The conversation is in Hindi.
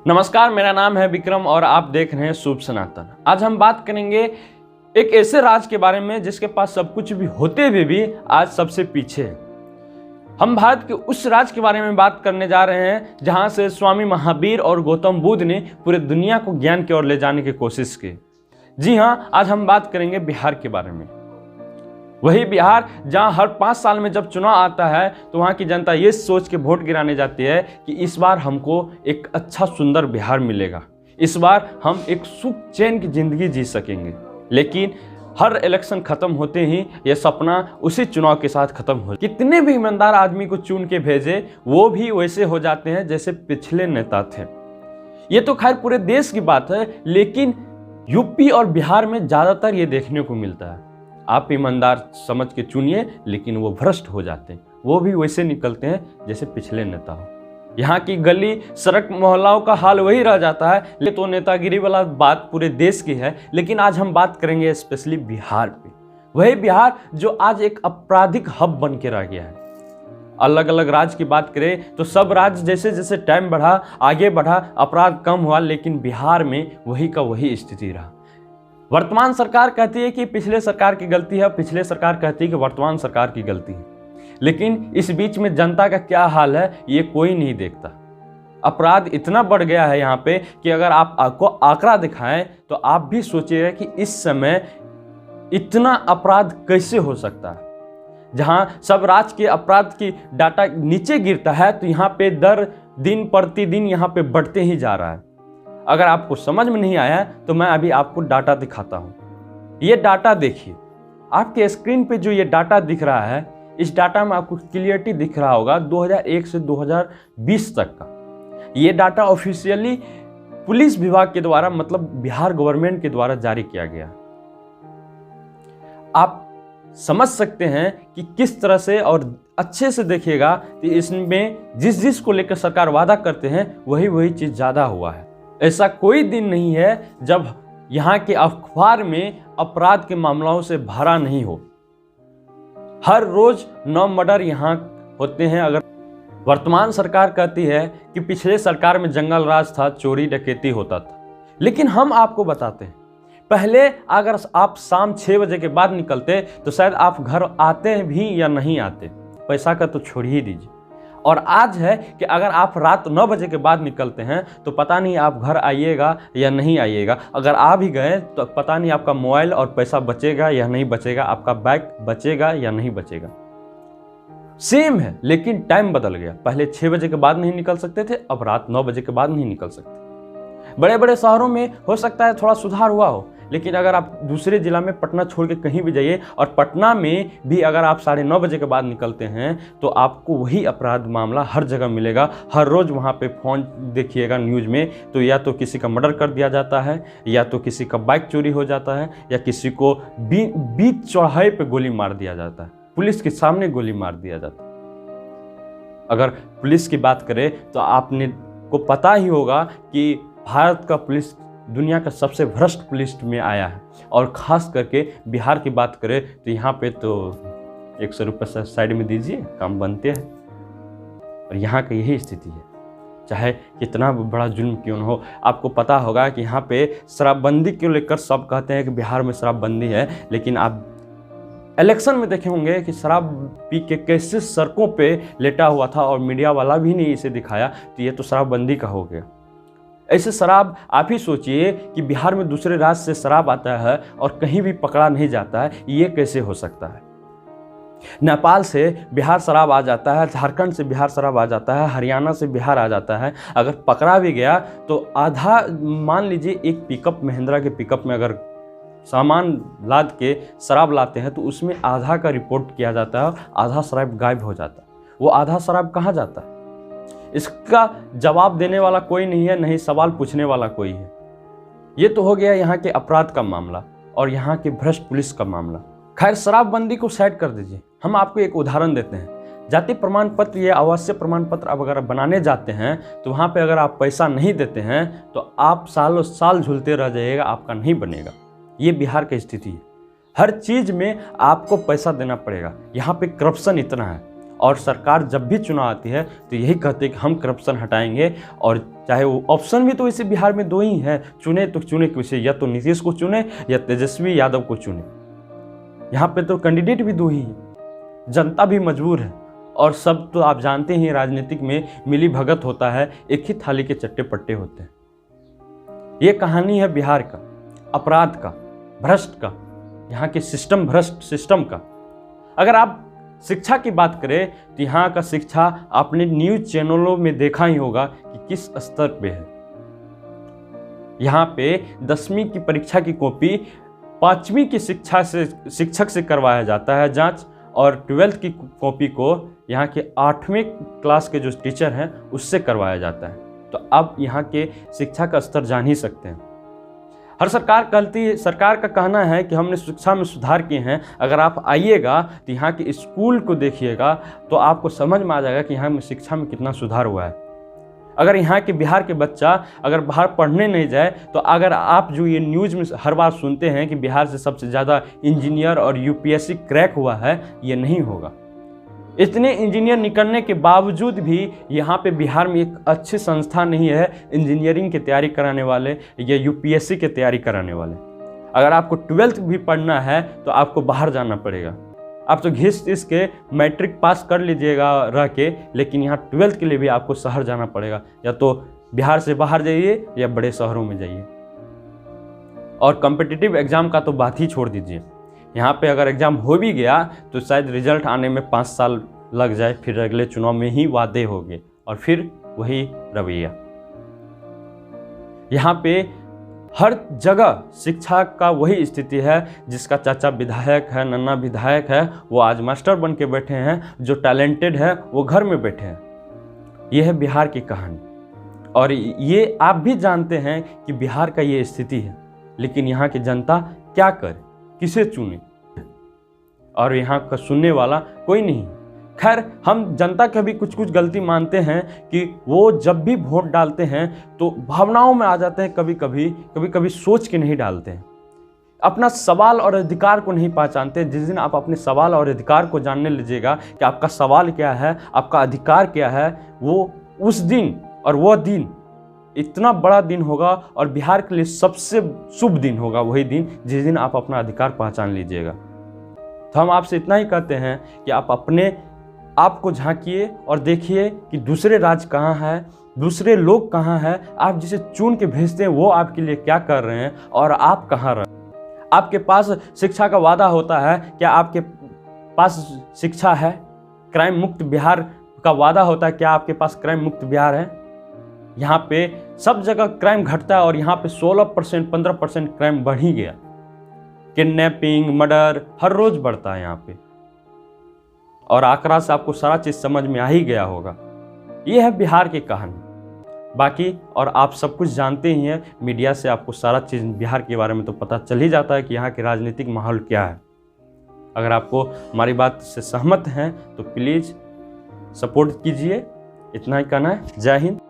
नमस्कार, मेरा नाम है विक्रम और आप देख रहे हैं शुभ सनातन। आज हम बात करेंगे एक ऐसे राज के बारे में जिसके पास सब कुछ भी होते हुए भी आज सबसे पीछे है। हम भारत के उस राज के बारे में बात करने जा रहे हैं जहां से स्वामी महावीर और गौतम बुद्ध ने पूरे दुनिया को ज्ञान की ओर ले जाने की कोशिश की। जी हां, आज हम बात करेंगे बिहार के बारे में। वही बिहार जहां हर 5 साल में जब चुनाव आता है तो वहां की जनता ये सोच के वोट गिराने जाती है कि इस बार हमको एक अच्छा सुंदर बिहार मिलेगा, इस बार हम एक सुख चैन की जिंदगी जी सकेंगे। लेकिन हर इलेक्शन खत्म होते ही यह सपना उसी चुनाव के साथ खत्म हो। कितने भी ईमानदार आदमी को चुन के भेजे वो भी वैसे हो जाते हैं जैसे पिछले नेता थे। ये तो खैर पूरे देश की बात है, लेकिन यूपी और बिहार में ज्यादातर ये देखने को मिलता है। आप ईमानदार समझ के चुनिए, लेकिन वो भ्रष्ट हो जाते हैं, वो भी वैसे निकलते हैं जैसे पिछले नेता हो। यहाँ की गली सड़क मोहल्लाओं का हाल वही रह जाता है। ये तो नेतागिरी वाला बात पूरे देश की है, लेकिन आज हम बात करेंगे स्पेशली बिहार पे। वही बिहार जो आज एक आपराधिक हब बन के रह गया है। अलग अलग राज्य की बात करें तो सब राज्य जैसे जैसे टाइम बढ़ा, आगे बढ़ा, अपराध कम हुआ, लेकिन बिहार में वही का वही स्थिति रहा। वर्तमान सरकार कहती है कि पिछले सरकार की गलती है, पिछले सरकार कहती है कि वर्तमान सरकार की गलती है, लेकिन इस बीच में जनता का क्या हाल है ये कोई नहीं देखता। अपराध इतना बढ़ गया है यहाँ पे कि अगर आपको आंकड़ा दिखाएं तो आप भी सोचिएगा कि इस समय इतना अपराध कैसे हो सकता है। जहां सब राज्य के अपराध की डाटा नीचे गिरता है तो यहाँ पे दर दिन प्रतिदिन यहाँ पे बढ़ते ही जा रहा है। अगर आपको समझ में नहीं आया तो मैं अभी आपको डाटा दिखाता हूं। ये डाटा देखिए, आपके स्क्रीन पे जो ये डाटा दिख रहा है, इस डाटा में आपको क्लियरिटी दिख रहा होगा 2001 से 2020 तक का। ये डाटा ऑफिशियली पुलिस विभाग के द्वारा, मतलब बिहार गवर्नमेंट के द्वारा जारी किया गया। आप समझ सकते हैं कि किस तरह से, और अच्छे से देखिएगा कि इसमें जिस को लेकर सरकार वादा करते हैं वही चीज ज्यादा हुआ है। ऐसा कोई दिन नहीं है जब यहाँ के अखबार में अपराध के मामलों से भरा नहीं हो। हर रोज 9 मर्डर यहाँ होते हैं। अगर वर्तमान सरकार कहती है कि पिछले सरकार में जंगल राज था, चोरी डकैती होता था, लेकिन हम आपको बताते हैं पहले अगर आप शाम 6 बजे के बाद निकलते तो शायद आप घर आते भी या नहीं आते, पैसा का तो छोड़ ही दीजिए। और आज है कि अगर आप रात 9 बजे के बाद निकलते हैं तो पता नहीं आप घर आइएगा या नहीं आइएगा। अगर आ भी गए तो पता नहीं आपका मोबाइल और पैसा बचेगा या नहीं बचेगा, आपका बैग बचेगा या नहीं बचेगा। सेम है, लेकिन टाइम बदल गया। पहले 6 बजे के बाद नहीं निकल सकते थे, अब रात 9 बजे के बाद नहीं निकल सकते। बड़े बड़े शहरों में हो सकता है थोड़ा सुधार हुआ हो, लेकिन अगर आप दूसरे जिला में पटना छोड़ के कहीं भी जाइए, और पटना में भी अगर आप 9:30 बजे के बाद निकलते हैं तो आपको वही अपराध मामला हर जगह मिलेगा। हर रोज वहाँ पे फोन देखिएगा न्यूज में तो या तो किसी का मर्डर कर दिया जाता है, या तो किसी का बाइक चोरी हो जाता है, या किसी को बीच चौराहे पे गोली मार दिया जाता है, पुलिस के सामने गोली मार दिया जाता है। अगर पुलिस की बात करें तो आपने को पता ही होगा कि भारत का पुलिस दुनिया का सबसे भ्रष्ट पुलिस में आया है। और ख़ास करके बिहार की बात करें तो यहाँ पे तो 100 रुपये साइड में दीजिए, काम बनते हैं। और यहाँ की यही स्थिति है, चाहे कितना बड़ा जुल्म क्यों न हो। आपको पता होगा कि यहाँ पे शराबबंदी को लेकर सब कहते हैं कि बिहार में शराबबंदी है, लेकिन आप इलेक्शन में देखे होंगे कि शराब पी के कैसे सड़कों पे लेटा हुआ था और मीडिया वाला भी नहीं इसे दिखाया, तो ये तो शराबबंदी का हो गया। ऐसे शराब आप ही सोचिए कि बिहार में दूसरे राज्य से शराब आता है और कहीं भी पकड़ा नहीं जाता है, ये कैसे हो सकता है। नेपाल से बिहार शराब आ जाता है, झारखंड से बिहार शराब आ जाता है, हरियाणा से बिहार आ जाता है। अगर पकड़ा भी गया तो आधा, मान लीजिए एक पिकअप, महिंद्रा के पिकअप में अगर सामान लाद के शराब लाते हैं तो उसमें आधा का रिपोर्ट किया जाता है, आधा शराब गायब हो जाता है। वो आधा शराब कहाँ जाता है, इसका जवाब देने वाला कोई नहीं है, नहीं सवाल पूछने वाला कोई है। ये तो हो गया यहाँ के अपराध का मामला और यहाँ के भ्रष्ट पुलिस का मामला। खैर, शराबबंदी को साइड कर दीजिए, हम आपको एक उदाहरण देते हैं। जाति प्रमाण पत्र या आवासीय प्रमाण पत्र अब अगर बनाने जाते हैं तो वहाँ पे अगर आप पैसा नहीं देते हैं तो आप सालों साल झूलते रह जाइएगा, आपका नहीं बनेगा। ये बिहार की स्थिति है। हर चीज़ में आपको पैसा देना पड़ेगा। यहाँ पे करप्शन इतना है और सरकार जब भी चुनाव आती है तो यही कहते हैं कि हम करप्शन हटाएंगे। और चाहे वो ऑप्शन भी तो इसे बिहार में 2 ही हैं, चुने तो चुने किसे, या तो नीतीश को चुने या तेजस्वी यादव को चुने। यहाँ पे तो कैंडिडेट भी 2 ही हैं, जनता भी मजबूर है। और सब तो आप जानते हैं राजनीतिक में मिली भगत होता है, एक ही थाली के चट्टे पट्टे होते हैं। ये कहानी है बिहार का अपराध का, भ्रष्ट का, यहाँ के सिस्टम भ्रष्ट सिस्टम का। अगर आप शिक्षा की बात करें तो यहाँ का शिक्षा आपने न्यूज चैनलों में देखा ही होगा कि किस स्तर पे है। यहाँ पे 10वीं की परीक्षा की कॉपी 5वीं की शिक्षक से करवाया जाता है जांच, और 12th की कॉपी को यहाँ के 8वें क्लास के जो टीचर हैं उससे करवाया जाता है। तो अब यहाँ के शिक्षा का स्तर जान ही सकते हैं। हर सरकार का कहना है कि हमने शिक्षा में सुधार किए हैं। अगर आप आइएगा तो यहाँ के स्कूल को देखिएगा तो आपको समझ में आ जाएगा कि यहाँ में शिक्षा में कितना सुधार हुआ है। अगर यहाँ के बिहार के बच्चा अगर बाहर पढ़ने नहीं जाए तो अगर आप जो ये न्यूज़ में हर बार सुनते हैं कि बिहार से सबसे ज़्यादा इंजीनियर और यूपीएससी क्रैक हुआ है, ये नहीं होगा। इतने इंजीनियर निकलने के बावजूद भी यहाँ पे बिहार में एक अच्छी संस्था नहीं है इंजीनियरिंग की तैयारी कराने वाले या यूपीएससी की तैयारी कराने वाले। अगर आपको 12th भी पढ़ना है तो आपको बाहर जाना पड़ेगा। आप तो घिस के मैट्रिक पास कर लीजिएगा रह के, लेकिन यहाँ 12th के लिए भी आपको शहर जाना पड़ेगा। या तो बिहार से बाहर जाइए या बड़े शहरों में जाइए। और कॉम्पिटिटिव एग्ज़ाम का तो बात ही छोड़ दीजिए। यहाँ पे अगर एग्ज़ाम हो भी गया तो शायद रिजल्ट आने में 5 साल लग जाए, फिर अगले चुनाव में ही वादे होंगे और फिर वही रवैया। यहाँ पे हर जगह शिक्षा का वही स्थिति है। जिसका चाचा विधायक है, नन्ना विधायक है, वो आज मास्टर बन के बैठे हैं। जो टैलेंटेड है वो घर में बैठे हैं। ये है बिहार की कहानी। और ये आप भी जानते हैं कि बिहार का ये स्थिति है, लेकिन यहाँ की जनता क्या करे, किसे चुने, और यहाँ का सुनने वाला कोई नहीं। खैर, हम जनता का भी कुछ गलती मानते हैं कि वो जब भी वोट डालते हैं तो भावनाओं में आ जाते हैं। कभी कभी सोच के नहीं डालते हैं, अपना सवाल और अधिकार को नहीं पहचानते। जिस दिन आप अपने सवाल और अधिकार को जानने लीजिएगा कि आपका सवाल क्या है, आपका अधिकार क्या है, वो उस दिन और वो दिन इतना बड़ा दिन होगा और बिहार के लिए सबसे शुभ दिन होगा। वही दिन जिस दिन आप अपना अधिकार पहचान लीजिएगा। तो हम आपसे इतना ही कहते हैं कि आप अपने आप को झांकिए और देखिए कि दूसरे राज्य कहाँ है, दूसरे लोग कहाँ हैं, आप जिसे चुन के भेजते हैं वो आपके लिए क्या कर रहे हैं और आप कहाँ रह। आपके पास शिक्षा का वादा होता है, क्या आपके पास शिक्षा है? क्राइम मुक्त बिहार का वादा होता है, क्या आपके पास क्राइम मुक्त बिहार है? यहाँ पे सब जगह क्राइम घटता है और यहाँ पे 16% 15% क्राइम बढ़ ही गया। किडनैपिंग, मर्डर हर रोज बढ़ता है यहाँ पे। और आंकड़ा से आपको सारा चीज समझ में आ ही गया होगा। ये है बिहार की कहानी। बाकी और आप सब कुछ जानते ही हैं, मीडिया से आपको सारा चीज बिहार के बारे में तो पता चल ही जाता है कि यहाँ के राजनीतिक माहौल क्या है। अगर आपको हमारी बात से सहमत हैं तो प्लीज सपोर्ट कीजिए। इतना ही कहना है। जय हिंद।